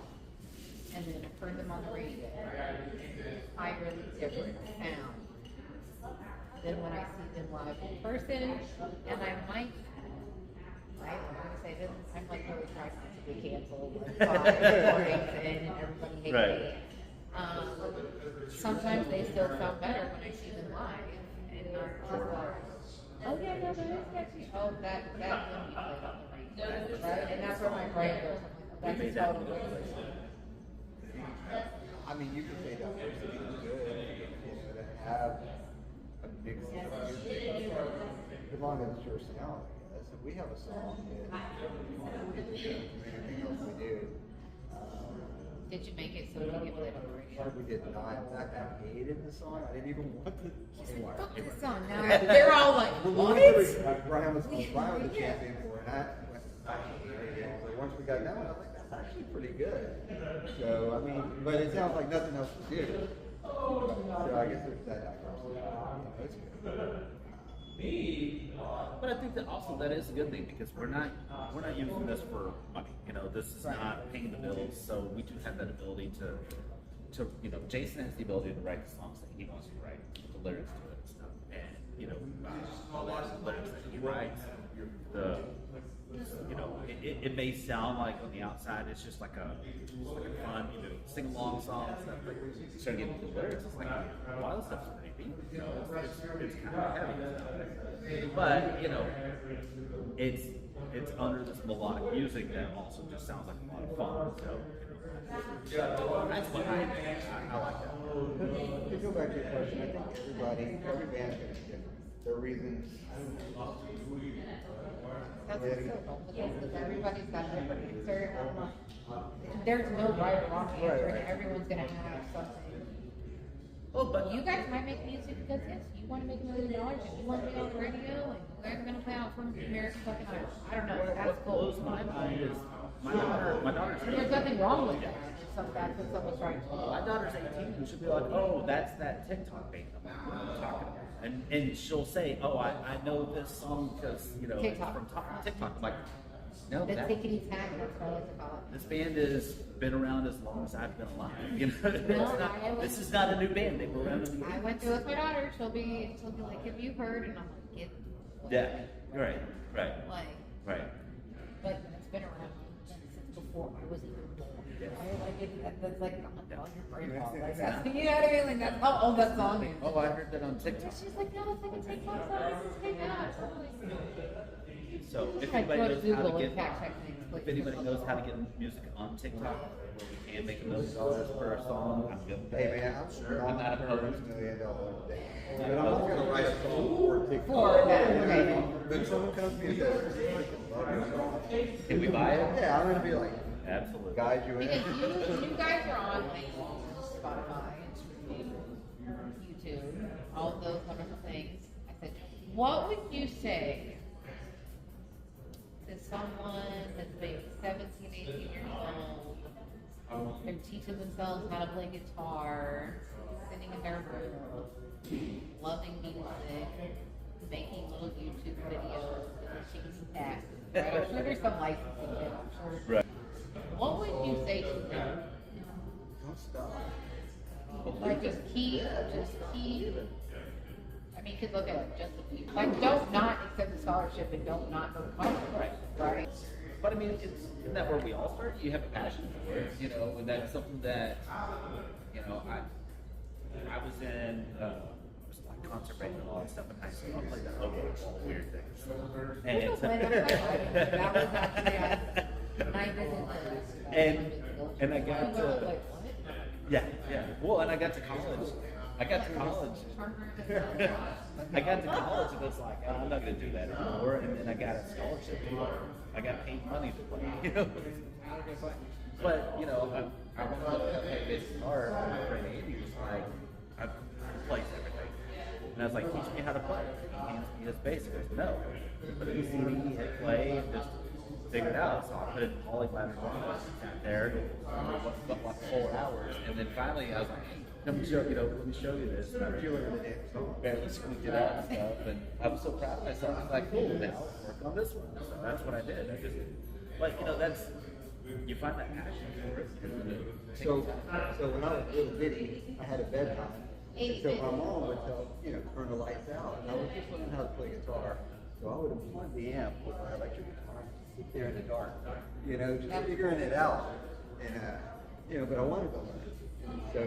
Speaker 1: and then heard them on the radio. Entirely different sound than when I see them live in person, and I might, right, I'm going to say this, I'm like really trying not to be canceled, like 5 recordings in, and everybody hates
Speaker 2: Right.
Speaker 1: me. Sometimes they still sound better when I see them live, and not just like, oh yeah, no, that is catchy. Oh, that wouldn't be played on the radio, right? And that's where my brain goes. I'm like, that's a total waste.
Speaker 3: I mean, you could say that person is good, you know, to have a mix of music, as long as it's your sound, I guess. If we have a song that anything else we do,
Speaker 1: Did you make it so you get played on the radio?
Speaker 3: we did not. In fact, I hated the song. I didn't even want to.
Speaker 1: Fuck this song. Now they're all like, what?
Speaker 3: Brian was the champion for it. I hated it. So once we got done, I was like, that's actually pretty good. So, I mean, but it sounds like nothing else to do. So I guess there's that diversity. That's good.
Speaker 2: But I think that also that is a good thing because we're not using this for money. You know, this is not paying the bills. So we do have that ability to you know, Jason has the ability to write the songs that he wants to write, the lyrics to it and stuff. And you know, a lot of the lyrics that he writes, you know, it may sound like on the outside it's just like a fun, you know, sing along song and stuff. But you start getting into the lyrics, it's like a lot of stuff's pretty deep. You know, it's kind of heavy stuff. But you know, it's under this melodic music that also just sounds like a lot of fun. So. That's what I like that.
Speaker 3: To go back to your question, I think every band's going to be different. Their reasons.
Speaker 1: That's what's so cool, because everybody's got different answers. There's no right or wrong answer, and everyone's gonna have something.
Speaker 2: Oh, but
Speaker 1: You guys might make music because yes, you want to make $1 million and you want to be on the radio and you guys are gonna play out from American fucking Idol. I don't know. That's
Speaker 2: what blows
Speaker 1: cool.
Speaker 2: my mind is my daughter's
Speaker 1: There's nothing wrong with that. That's what someone's trying to do.
Speaker 2: my daughter's 18 and she'll be like, oh, that's that TikTok band I'm talking about. And she'll say, oh, I know this song because, you know,
Speaker 1: TikTok.
Speaker 2: from TikTok. I'm like, no,
Speaker 1: The
Speaker 2: that,
Speaker 1: tickety tag, that's what I like to call it.
Speaker 2: this band has been around as long as I've been alive. You know,
Speaker 1: No,
Speaker 2: this is not a new band. They were around in the
Speaker 1: I
Speaker 2: 80s.
Speaker 1: went through it with my daughter. She'll be like, have you heard? And I'm like, get
Speaker 2: Yeah, right.
Speaker 1: like, but it's been around since before I was even born.
Speaker 2: Yeah.
Speaker 1: I like it. That's like, I'm like, oh, your brain pop. Like, that's, you know what I mean? Like, that's how old that song is.
Speaker 2: Oh, I heard that on TikTok.
Speaker 1: She's like, no, it's like a TikTok song. This came out.
Speaker 2: So if
Speaker 1: I
Speaker 2: anybody
Speaker 1: go to
Speaker 2: knows how
Speaker 1: Google
Speaker 2: to
Speaker 1: and
Speaker 2: get,
Speaker 1: fact check things.
Speaker 2: if anybody knows how to get music on TikTok, where we can make $1 million per song, I'm good with
Speaker 3: Hey
Speaker 2: that.
Speaker 3: man, I'm sure
Speaker 2: I'm not opposed.
Speaker 3: $1 million day. But I'm not going to write a song for TikTok.
Speaker 1: For that, okay.
Speaker 3: When someone comes to me and says, I freaking love your song.
Speaker 2: Can we buy it?
Speaker 3: Yeah, I'm going to be like,
Speaker 2: Absolutely.
Speaker 3: guide you in.
Speaker 1: Because you guys are on iTunes, Spotify, YouTube, all of those wonderful things. I said, what would you say to someone that's maybe 17, 18 years old? They're teaching themselves how to play guitar, sitting in their room, loving music, making little YouTube videos, shaking back. Right? I'm sure there's some licensing there, I'm sure.
Speaker 2: Right.
Speaker 1: What would you say to them?
Speaker 3: Don't stop.
Speaker 1: Like, just keep. I mean, because look at it, just keep. Like, don't not accept the scholarship and don't not go to college. Right.
Speaker 2: But I mean, isn't that where we all start? You have a passion for it, you know, and that's something that, you know, I was in, like concert band and all that stuff in high school. I played the oboe, all the weird things. And I got to, yeah. Well, and I got to college. I got to college and it's like, oh, I'm not going to do that anymore. And then I got a scholarship to play. I got paid money to play. You know? But, you know, I went to play bass guitar. My friend Andy was like, I plays everything. And I was like, teach me how to play. He hands me his bass. He goes, no. Put it in the CD, hit play, and just figure it out. So I put it in polyglot and sat there for like 4 hours. And then finally I was like, hey, let me show you this. And I barely squeaked it out and stuff. And I was so proud of myself. I was like, cool, now I'll work on this one. So that's what I did. I just, like, you know, that's, you find that passion for it.
Speaker 3: So when I was little bitty, I had a bedtime. And so my mom would tell, turn the lights out. And I was just learning how to play guitar. So I would unplug the amp with my electric guitar, sit there in the dark, just figuring it out. And, but I wanted to learn. And so, I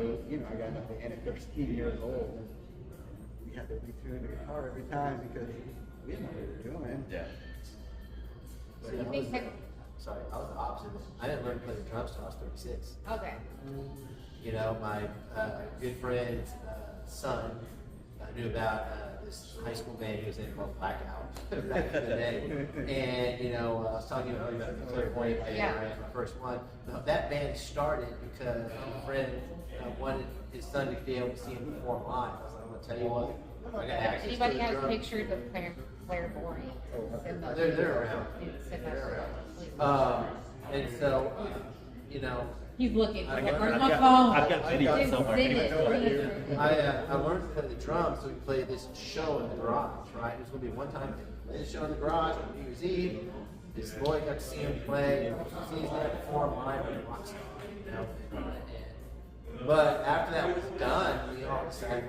Speaker 3: got into the band at 13 years old. And we had to retune the guitar every time because we didn't know what we were doing.
Speaker 2: Yeah.
Speaker 4: Sorry, I was the opposite. I didn't learn to play the drums until I was 36.
Speaker 1: Okay.
Speaker 4: My good friend's son knew about this high school band he was in called Blackout back in the day. And, I was telling you about the clairvoyant band, right? My first one. That band started because a friend wanted his son to be able to see him perform live. I was like, I'm going to tell you what. I got access to
Speaker 1: Anybody
Speaker 4: the
Speaker 1: has
Speaker 4: drum.
Speaker 1: pictures of clairvoyant?
Speaker 4: They're around. They're around. And so,
Speaker 1: He's looking.
Speaker 2: I've
Speaker 1: Where's
Speaker 2: got-
Speaker 1: my
Speaker 2: I've
Speaker 1: phone?
Speaker 2: got- I've got video
Speaker 1: Send
Speaker 2: somewhere.
Speaker 1: it.
Speaker 4: I learned to play the drums, so we played this show in the garage, right? It was going to be one time, play this show in the garage on New Year's Eve. This boy got to see him play, sees him perform live and watch But after that was done, we all decided,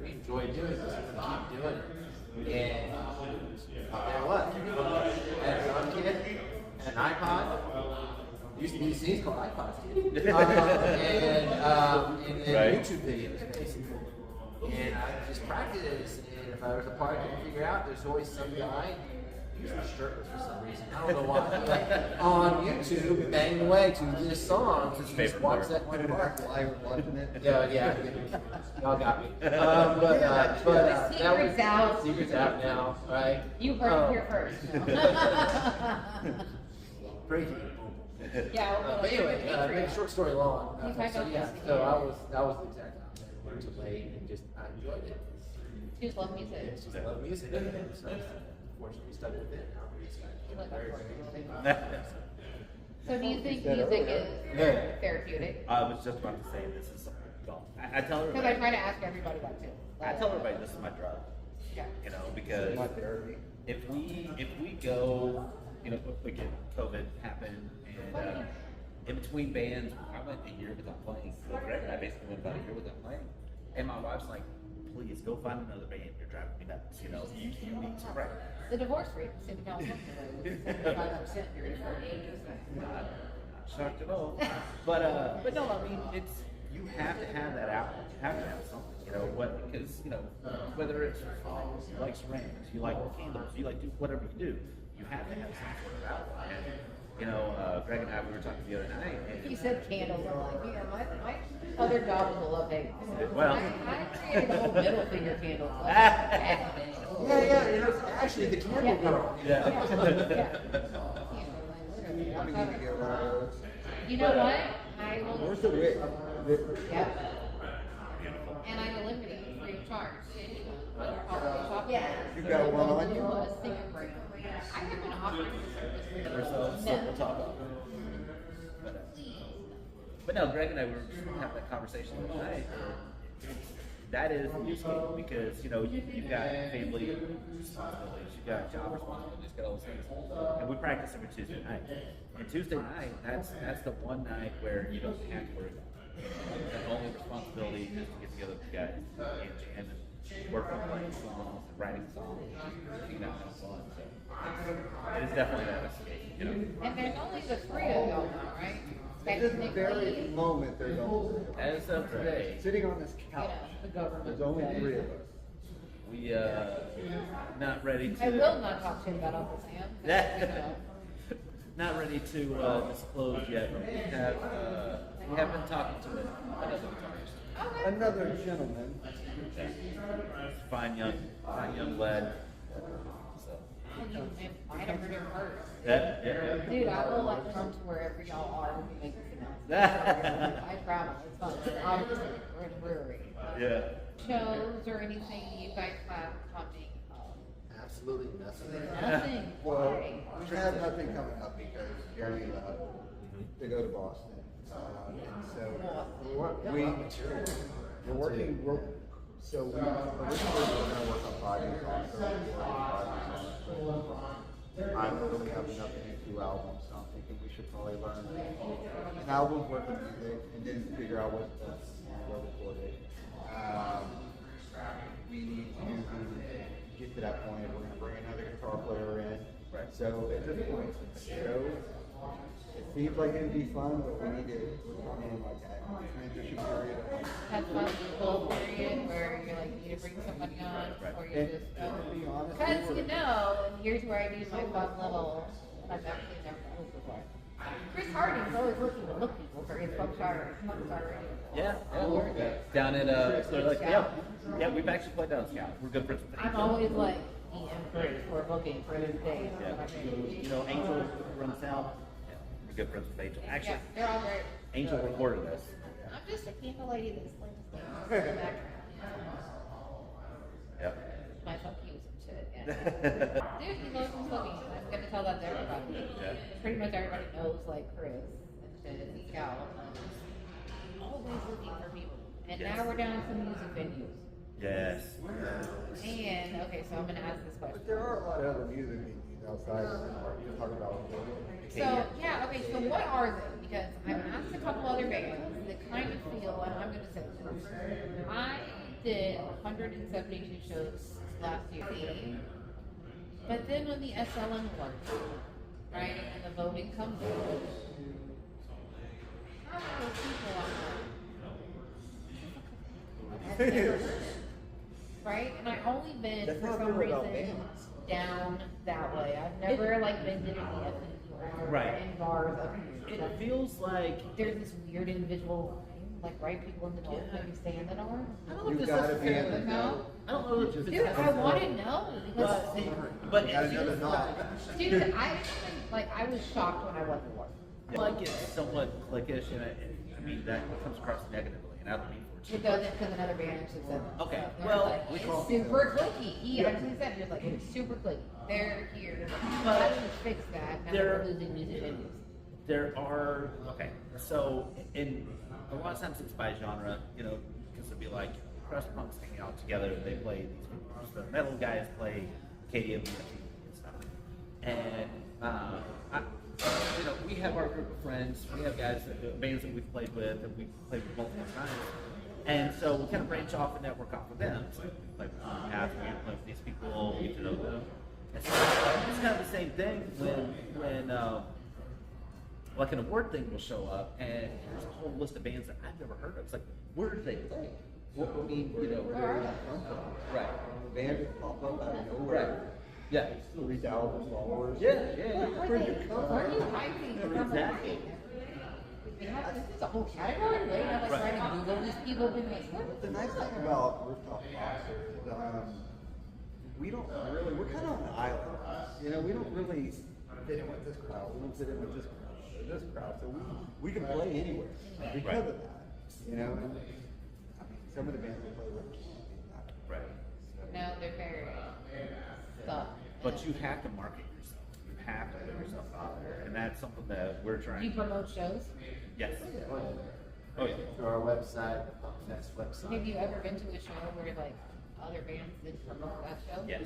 Speaker 4: we enjoy doing this, we're going to keep doing it. And there was. As a young kid, used to be scenes called iPods, and then
Speaker 2: Right.
Speaker 4: YouTube videos, basically. And I just practice, and if I was a part I couldn't figure out, there's always some guy, usually shirtless for some reason, I don't know why, on YouTube banging away to this song.
Speaker 2: His
Speaker 4: Just
Speaker 2: favorite
Speaker 4: watch
Speaker 2: part.
Speaker 4: that one part.
Speaker 3: Live watching it.
Speaker 4: Yeah, y'all got me. But that
Speaker 1: Secret's
Speaker 4: was
Speaker 1: out.
Speaker 4: secret's out now, right?
Speaker 1: You heard it here first.
Speaker 4: Breaking.
Speaker 1: Yeah, well,
Speaker 4: But anyway,
Speaker 1: Patreon.
Speaker 4: make short story long.
Speaker 1: You find
Speaker 4: So
Speaker 1: out
Speaker 4: yeah,
Speaker 1: this
Speaker 4: so that was the exact time I learned to play and just I enjoyed it.
Speaker 1: You just love music.
Speaker 4: It's just I love music, and so fortunately stuck with it. Now it's
Speaker 1: You like
Speaker 4: very,
Speaker 1: that
Speaker 4: very
Speaker 1: So do you think music is
Speaker 4: Yeah.
Speaker 1: therapeutic?
Speaker 2: I was just about to say this is well, I tell
Speaker 1: Because I
Speaker 2: everybody.
Speaker 1: try to ask everybody that too.
Speaker 2: I tell everybody this is my drug.
Speaker 1: Yeah.
Speaker 2: You know, because
Speaker 3: My therapy.
Speaker 2: if we go, you know, again, COVID happened, and in between bands, I went a year without playing. So Greg and I basically went about a year without playing. And my wife's like, please go find another band. You're driving me nuts. You know, you need to practice.
Speaker 1: The divorce rate in City Council is 75% here for ages.
Speaker 2: Not shocked at all. But no, I mean, it's you have to have that outlet. You have to have something. You know what? Because you know whether it's you like ceramics, you like candles, you like do whatever you do, you have to have some sort of outlet. And, you know, Greg and I we were talking the other night. And,
Speaker 1: He said candles. I'm like, yeah, my other job was a love hate.
Speaker 2: Well.
Speaker 1: I created a whole middle finger candle.
Speaker 4: Yeah, you know, actually the candle girl.
Speaker 2: Yeah.
Speaker 3: I'm gonna get one of those.
Speaker 1: You know what? I will.
Speaker 3: Where's the wick?
Speaker 1: Yep. And I eliminated it free of charge. On your holiday shopping. Yeah.
Speaker 3: You got one on you?
Speaker 1: A singer brand. I have been offering this service for
Speaker 2: ourselves, so we'll talk about it. But no, Greg and I were having that conversation the other night. That is the new skate because you know you've got family responsibilities, you've got job responsibilities, you've got all those things, and we practice every Tuesday night. And Tuesday night, that's the one night where you don't have to worry about it. The only responsibility is to get together with the guys and jam and work on playing songs, and writing songs, and just hanging out and having fun. So it is definitely that escape, you know.
Speaker 1: And there's only the three of y'all now, right?
Speaker 3: At this very moment, there's only
Speaker 2: As of today,
Speaker 3: sitting on this couch.
Speaker 1: The government.
Speaker 3: There's only three of us.
Speaker 2: we not ready to.
Speaker 1: I will not talk to him about Uncle Sam. You know.
Speaker 2: Not ready to disclose yet. But we have been talking to another guitarist.
Speaker 1: Okay.
Speaker 3: Another gentleman.
Speaker 2: Fine young lad. So
Speaker 1: I have heard him first.
Speaker 2: yeah.
Speaker 1: Dude, I will like come to wherever y'all are and make this announcement. I travel. It's fun. Obviously, we're in a brewery.
Speaker 2: Yeah.
Speaker 1: Shows or anything you guys have coming up?
Speaker 4: Absolutely nothing.
Speaker 1: Nothing.
Speaker 3: Well,
Speaker 1: Why?
Speaker 3: we have nothing coming up because Jeremy left to go to Boston. And so we're working. So we originally were going to work on 5 new songs. So we're working on 5 new songs. But I don't really have enough to do 2 albums. So I'm thinking we should probably learn an album worth of music and then figure out what to record it. We need to get to that point. We're going to bring another guitar player in.
Speaker 2: Right.
Speaker 3: So at this point, the show, it seems like it would be fun, but we need to in like that transition period.
Speaker 1: Have fun with the whole period where you're like, you need to bring somebody on, or you
Speaker 3: And
Speaker 1: just
Speaker 3: to be honest,
Speaker 1: because you know, and here's where I do my fun little. I've actually never done this before. Chris Harding's always looking to look people for his folk star radio.
Speaker 2: Yeah. Down in Clear Lake. Yeah, we've actually played down Scout. We're good friends with
Speaker 1: I'm
Speaker 2: Angel.
Speaker 1: always like, DM Chris for booking for his days.
Speaker 2: Yeah. You know, Angel runs out. Yeah, we're good friends with Angel. Actually,
Speaker 1: Yeah, they're all great.
Speaker 2: Angel recorded this.
Speaker 1: I'm just a candle lady that's like in the background.
Speaker 2: Yep.
Speaker 1: My fuck yous and shit. Yeah. Dude, he loves his cooking. I'm gonna tell that to everybody.
Speaker 2: Yeah.
Speaker 1: Pretty much everybody knows like Chris and shit. He's out. Always looking for people. And
Speaker 2: Yes.
Speaker 1: now we're down to some music venues.
Speaker 2: Yes.
Speaker 1: And okay, so I'm gonna ask this question.
Speaker 3: But there are a lot of other music venues outside of what you're talking about.
Speaker 1: So yeah, okay. So what are they? Because I've asked a couple other bands that kind of feel, and I'm gonna say this. I did 172 shows last year, but then when the SLM worked, right, and the voting comes in, have those people on there. Right? And I've only been,
Speaker 3: That's
Speaker 1: for
Speaker 3: not
Speaker 1: some
Speaker 3: really about
Speaker 1: reason,
Speaker 3: bands.
Speaker 1: down that way. I've never, like, been to the F&B or
Speaker 2: Right.
Speaker 1: in bars up here.
Speaker 2: It feels like
Speaker 1: There's this weird individual line, like, right people in the middle that you standing on.
Speaker 2: I don't know if
Speaker 3: You've
Speaker 2: this
Speaker 3: got to be in
Speaker 2: necessarily.
Speaker 3: the know.
Speaker 2: I don't know if it's
Speaker 1: Dude, I want to know because,
Speaker 2: but
Speaker 3: You
Speaker 2: it
Speaker 3: gotta know
Speaker 2: feels
Speaker 3: the
Speaker 2: like,
Speaker 3: knowledge.
Speaker 1: dude, I was shocked when I wasn't one.
Speaker 2: like it's somewhat cliquish, and I mean that comes across negatively, and I don't mean for
Speaker 1: It doesn't because another band just said that.
Speaker 2: Okay,
Speaker 1: They're
Speaker 2: well,
Speaker 1: like,
Speaker 3: we
Speaker 1: it's
Speaker 3: call-
Speaker 1: super clicky. He actually said he was like, it's super clicky. They're here, but I didn't fix that. Now
Speaker 2: They're-
Speaker 1: we're losing music venues.
Speaker 2: there are okay. So in a lot of times it's by genre, you know, because it'd be like crust punks hanging out together. They play these groups. The metal guys play KDM and stuff. And you know, we have our group of friends. We have guys that bands that we've played with and we've played with multiple times. And so we kind of branch off and network off of them. So we play with Path, we play with these people, we get to know them. And so it's kind of the same thing when like an award thing will show up and there's a whole list of bands that I've never heard of. It's like, where do they play? What I mean, you know,
Speaker 3: Where did that come from?
Speaker 2: right,
Speaker 3: The band just popped up out of
Speaker 2: right,
Speaker 3: nowhere.
Speaker 2: yeah,
Speaker 3: 3,000 followers.
Speaker 2: yeah.
Speaker 1: Where are you hiding from?
Speaker 2: Exactly.
Speaker 1: This is a whole category. They have us
Speaker 2: Right.
Speaker 1: trying to Google these people. Being like, what?
Speaker 3: The nice thing about Rooftop Boxer is we don't really, we're kind of on an island. You know, we don't really fit in with this crowd. We don't fit in with this crowd or this crowd. So we can play anywhere because of that. You know, and, I mean, some of the bands we play with.
Speaker 2: Right.
Speaker 1: No, they're very stuck.
Speaker 2: But you have to market yourself. You have to put yourself out there, and that's something that we're
Speaker 1: Do
Speaker 2: trying.
Speaker 1: you promote shows?
Speaker 2: Yes. Oh yeah.
Speaker 4: Through our website, the Punkfest website.
Speaker 1: Have you ever been to a show where like other bands did promote that show?
Speaker 2: Yes.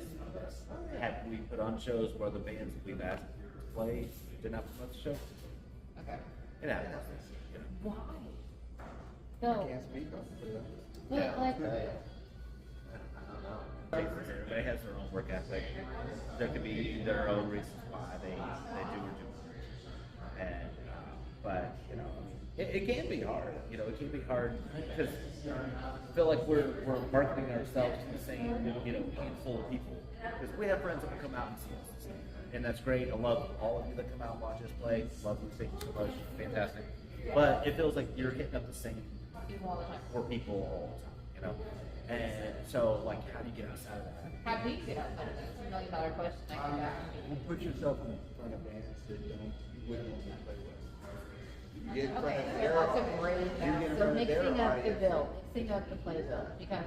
Speaker 2: Have we put on shows where the bands that we've asked to play did not promote the show?
Speaker 1: Okay.
Speaker 2: It happens. You know.
Speaker 1: Why?
Speaker 3: I
Speaker 1: No.
Speaker 3: can't speak on it.
Speaker 1: But like,
Speaker 4: I don't know.
Speaker 2: Everybody has their own work ethic. There could be their own reasons why they do or do. And but you know, it can be hard. You know, it can be hard because I feel like we're marketing ourselves to the same handful of people. Because we have friends that will come out and see us, and that's great. I love all of you that come out and watch us play. Love you, thank you so much, fantastic. But it feels like you're hitting up the same
Speaker 1: people all the time.
Speaker 2: four people all the time. You know, and so like, how do you get outside of that?
Speaker 1: How do you get outside of that? It's $1 million question. I can back.
Speaker 3: Well, put yourself in front of bands that you wouldn't want to play with. You get in front
Speaker 1: Okay,
Speaker 3: of
Speaker 1: there's lots of
Speaker 3: their,
Speaker 1: great
Speaker 3: you get
Speaker 1: bands.
Speaker 3: in
Speaker 1: So
Speaker 3: front of their
Speaker 1: mixing up the
Speaker 3: audience.
Speaker 1: bill, mixing up the play bill, because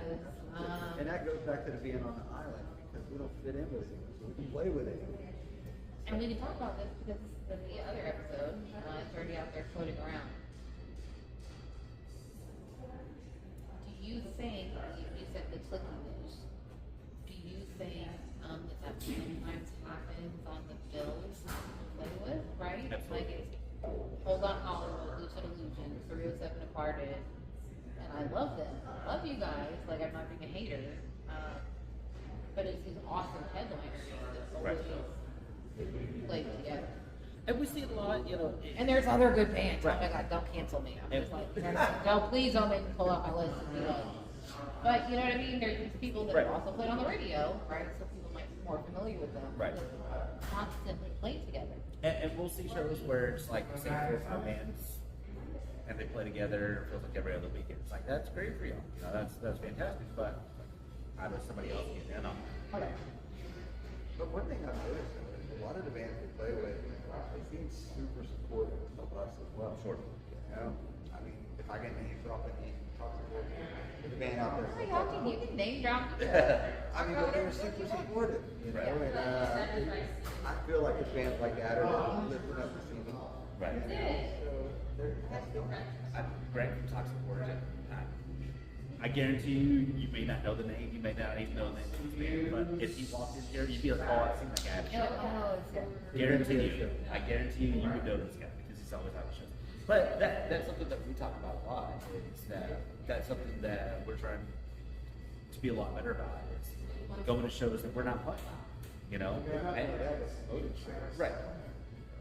Speaker 3: And that goes back to the being on the island because we don't fit in with it, so we can play with it.
Speaker 1: and we can talk about this because this is the other episode. It's already out there floating around. Do you think you said the clickiness? Do you think that sometimes happens on the bills to play with, right?
Speaker 2: Absolutely.
Speaker 1: Like it's Hold On Hollywood, Lucid Illusion, 307 Departed, and I love them. I love you guys. Like I'm not being a hater, but it's these awesome headliners that
Speaker 2: Right.
Speaker 1: always play together.
Speaker 2: And we see it a lot, you know.
Speaker 1: And there's other good bands.
Speaker 2: Right.
Speaker 1: Oh my god, don't cancel me. I'm
Speaker 2: And-
Speaker 1: just like, no, please don't make me pull out my list and be like. But you know what I mean? There's these people that
Speaker 2: Right.
Speaker 1: also played on the radio, right? So people might be more familiar with them.
Speaker 2: Right.
Speaker 1: They constantly play together.
Speaker 2: And we'll see shows where it's like the same 4 or 5 bands, and they play together. It feels like every other weekend. It's like that's great for you. You know, that's fantastic. But how does somebody else get in on that?
Speaker 1: Okay.
Speaker 3: But one thing I've noticed is a lot of the bands we play with, they seem super supportive of us as well.
Speaker 2: Sure.
Speaker 3: You know, I mean, if I get name drop any Toxic Order, there's a band out there.
Speaker 1: Oh, y'all can, you can name drop.
Speaker 3: I mean, but they're super supportive, you know,
Speaker 2: Right.
Speaker 3: and I feel like the bands like that are lifting up the scene.
Speaker 2: Right.
Speaker 3: You know, so they're
Speaker 2: Greg from Toxic Origin. I guarantee you may not know the name. You may not even know the name of his band. But if he walked in here, you'd be like, "Oh, I've seen that guy at a
Speaker 1: You're like,
Speaker 2: show."
Speaker 1: oh, it's good.
Speaker 2: Guarantee you. I guarantee you would know this guy because he's always out of shows. But that's something that we talk about a lot. Is that's something that we're trying to be a lot better about. Is going to shows that we're not playing. You know, and, right.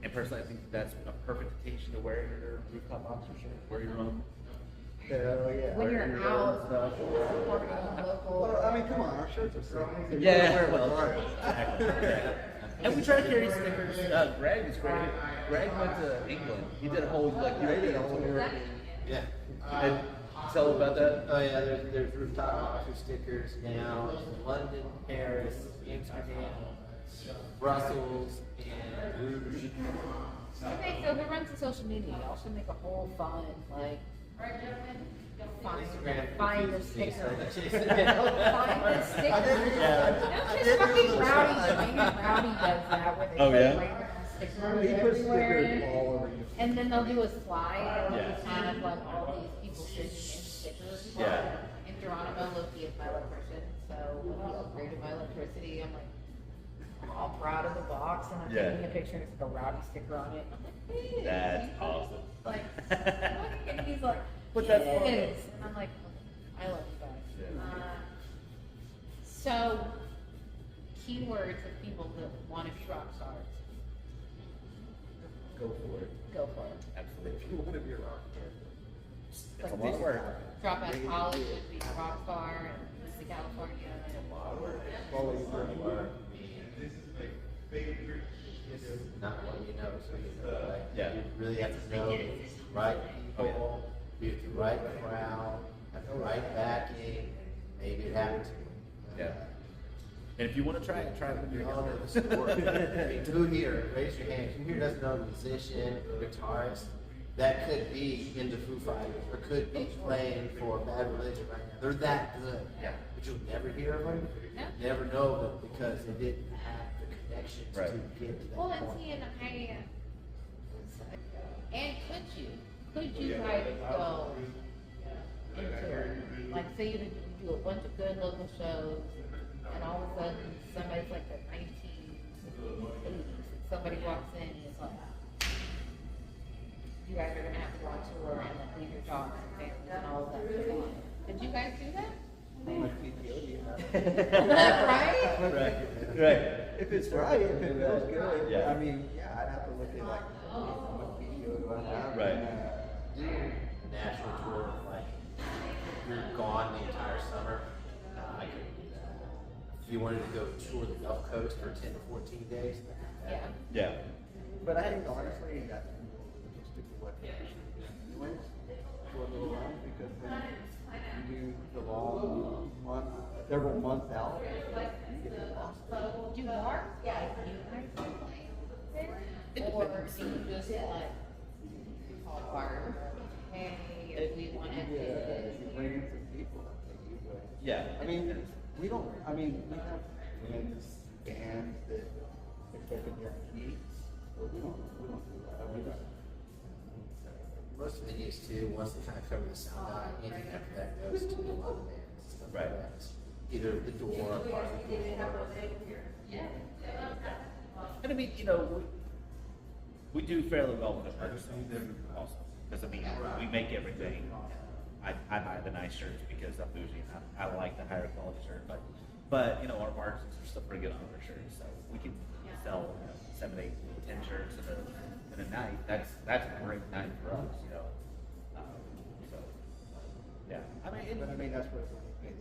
Speaker 2: And personally, I think that's a perfect occasion to wear your Rooftop Boxer shirt, wear your own.
Speaker 3: Hell yeah.
Speaker 1: When
Speaker 2: Wear
Speaker 1: you're
Speaker 2: your
Speaker 1: out,
Speaker 2: own stuff.
Speaker 1: supporting a local.
Speaker 3: Well, I mean, come on, our shirts are selling.
Speaker 2: Yeah, well, exactly. And we try to carry stickers. Greg is great. Greg went to England. He did a whole like European tour.
Speaker 4: Yeah.
Speaker 2: And tell him about that.
Speaker 4: Oh yeah, there's Rooftop Boxer stickers now in London, Paris, Amsterdam, Brussels, and Rouge.
Speaker 1: Okay, so who runs the social media? Y'all should make a whole fun, like, find the sticker. Find the sticker. Not just fucking Rowdy. Maybe Rowdy does that where they
Speaker 2: Oh, yeah?
Speaker 1: random stickers
Speaker 3: He puts stickers
Speaker 1: everywhere.
Speaker 3: all over you.
Speaker 1: And then they'll do a slide and
Speaker 2: Yeah.
Speaker 1: just have like all these people sitting in stickers.
Speaker 2: Yeah.
Speaker 1: In Geronimo, Loki is my electrician, so when he upgraded my electricity, I'm like, I'm all proud of the box, and I'm
Speaker 2: Yeah.
Speaker 1: taking a picture and it's like a Rowdy sticker on it. I'm like, hey.
Speaker 2: That's awesome.
Speaker 1: Like, and he's like,
Speaker 2: But that's fun.
Speaker 1: yes. And I'm like, I love you guys.
Speaker 2: Yeah.
Speaker 1: So, keywords of people that want to be rock stars.
Speaker 2: Go for it.
Speaker 1: Go for it.
Speaker 2: Absolutely.
Speaker 3: If you want to be a rock star.
Speaker 2: It's a lot of work.
Speaker 1: Drop out of college and be a rock star and move to California.
Speaker 3: Follow your dream.
Speaker 4: It's not what you know, so you know. Like,
Speaker 2: Yeah.
Speaker 4: You really have to know the right people, be with the right crowd, have the right backing, maybe it happens.
Speaker 2: Yeah. And if you want to try it with
Speaker 4: We
Speaker 2: your
Speaker 4: all know the sport. I mean, who here, raise your hand, who here doesn't know a musician or guitarist that could be in the Foo Fighters or could be playing for Bad Religion right now? They're that good.
Speaker 2: Yeah.
Speaker 4: But you'll never hear of them,
Speaker 1: No.
Speaker 4: never know them because they didn't have the connections
Speaker 2: Right.
Speaker 4: to get to that
Speaker 1: Well, and
Speaker 4: point.
Speaker 1: see, and could you guys go into, like, say you do a bunch of good local shows, and all of a sudden somebody's like the 1980s, and somebody walks in and is like, you guys are gonna have to go on tour and like leave your jobs and families and all of that. Did you guys do that? Right?
Speaker 2: Right.
Speaker 3: If it's right, if it feels good.
Speaker 2: Yeah.
Speaker 3: I mean, yeah, I'd have to look at like what video do I have.
Speaker 2: Right.
Speaker 4: Do a national tour, like you're gone the entire summer. I could do that. If you wanted to go tour the Gulf Coast for 10 to 14 days,
Speaker 1: Yeah.
Speaker 2: Yeah.
Speaker 3: But I think honestly, that's stick to what you're doing for a little while because then you do the long month, several months out, you get lost.
Speaker 1: Do more? Yeah. You guys play there? Or do you just like call Bart? Hey, if we want to
Speaker 3: If you bring in some people, you would.
Speaker 2: Yeah.
Speaker 3: I mean, we don't. I mean, we have bands that they can get gigs, but we don't do that. I mean,
Speaker 4: most venues too, once they kind of cover the sound out, anything after that goes to a lot of bands and stuff
Speaker 2: Right.
Speaker 4: like that. Either the door or part of the door.
Speaker 2: And I mean, you know, we do fairly well with the merch also. Because I mean, we make everything. I buy the nice shirts because I'm bougie and I like the higher quality shirt. But you know, our margins are still pretty good on our shirts, so we can sell 7, 8, 10 shirts in a night. That's a great night for us, you know. So yeah, I mean,
Speaker 3: but I mean, that's what we pay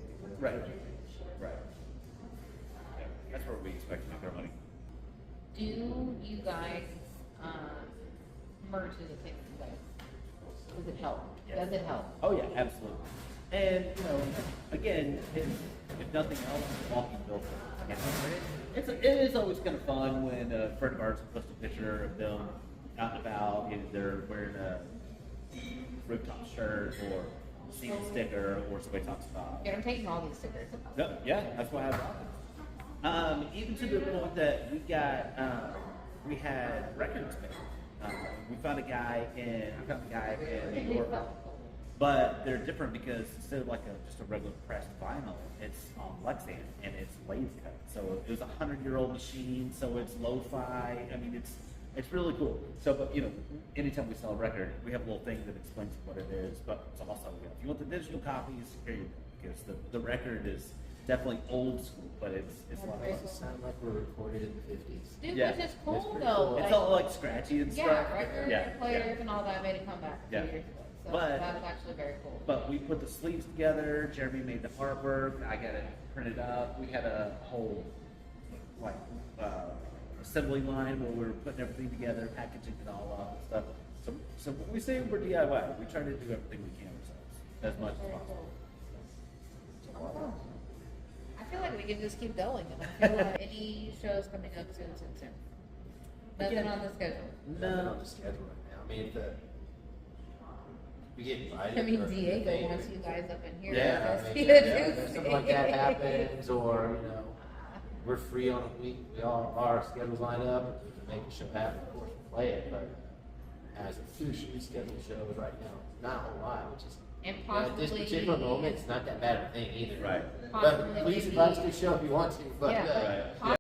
Speaker 3: anyway.
Speaker 2: right. Yeah, that's where we expect to make our money.
Speaker 1: Do you guys merge as a thing today? Does it help?
Speaker 2: Yes.
Speaker 1: Does it help?
Speaker 2: Oh yeah, absolutely. And you know, again, if nothing else, walking built it. It is always kind of fun when a friend of ours posts a picture of them out and about, either they're wearing a rooftop shirt or see the sticker, or somebody talks about.
Speaker 1: Yeah, I'm taking all these stickers.
Speaker 2: No, yeah, that's why I brought them. Even to the point that we had records made. We found a guy in New York, but they're different because instead of like just a regular pressed vinyl, it's on Lexan and it's lathe cut. So it was a 100-year-old machine, so it's lo-fi. I mean, it's really cool. So, but you know, anytime we sell a record, we have a little thing that explains what it is. But it's also, you know, if you want the digital copies, here you go, because the record is definitely old school, but it's
Speaker 4: It
Speaker 2: like
Speaker 4: makes it sound like we're recorded in the 50s.
Speaker 1: Dude,
Speaker 2: Yeah.
Speaker 1: which is cool
Speaker 4: It's pretty
Speaker 1: though.
Speaker 4: cool.
Speaker 2: it's
Speaker 1: like-
Speaker 2: all like scratchy and stuff.
Speaker 1: Yeah, record
Speaker 2: Yeah,
Speaker 1: players
Speaker 2: yeah.
Speaker 1: and all that made it come back a
Speaker 2: Yeah.
Speaker 1: few years ago. So
Speaker 2: But-
Speaker 1: that's actually very cool.
Speaker 2: But we put the sleeves together. Jeremy made the artwork. I got it printed up. We had a whole like assembly line where we were putting everything together, packaging it all up and stuff. So when we say we're DIY, we try to do everything we can ourselves as much as
Speaker 1: Very
Speaker 2: possible.
Speaker 1: cool. I feel like we can just keep going. I don't feel like any shows coming up soon. Nothing
Speaker 2: Again,
Speaker 1: on the schedule.
Speaker 4: Nothing
Speaker 2: No,
Speaker 4: on the schedule right now. I mean, we get invited.
Speaker 1: I mean,
Speaker 4: for
Speaker 1: Diego
Speaker 4: things.
Speaker 1: wants you guys up in here.
Speaker 4: Yeah,
Speaker 1: That's
Speaker 4: I mean,
Speaker 1: the
Speaker 4: if something like that happens, or we're free on a week. We all our schedules line up. We can make a show happen. Of course, we'll play it, but as officially scheduled shows right now, not a whole lot. Which is
Speaker 1: And
Speaker 4: at this
Speaker 1: possibly
Speaker 4: particular moment, it's not that bad of a thing either.
Speaker 2: Right.
Speaker 4: But
Speaker 1: Possibly
Speaker 4: please
Speaker 1: maybe-
Speaker 4: invite us to the show if you want to. But
Speaker 1: Yeah.
Speaker 2: Right.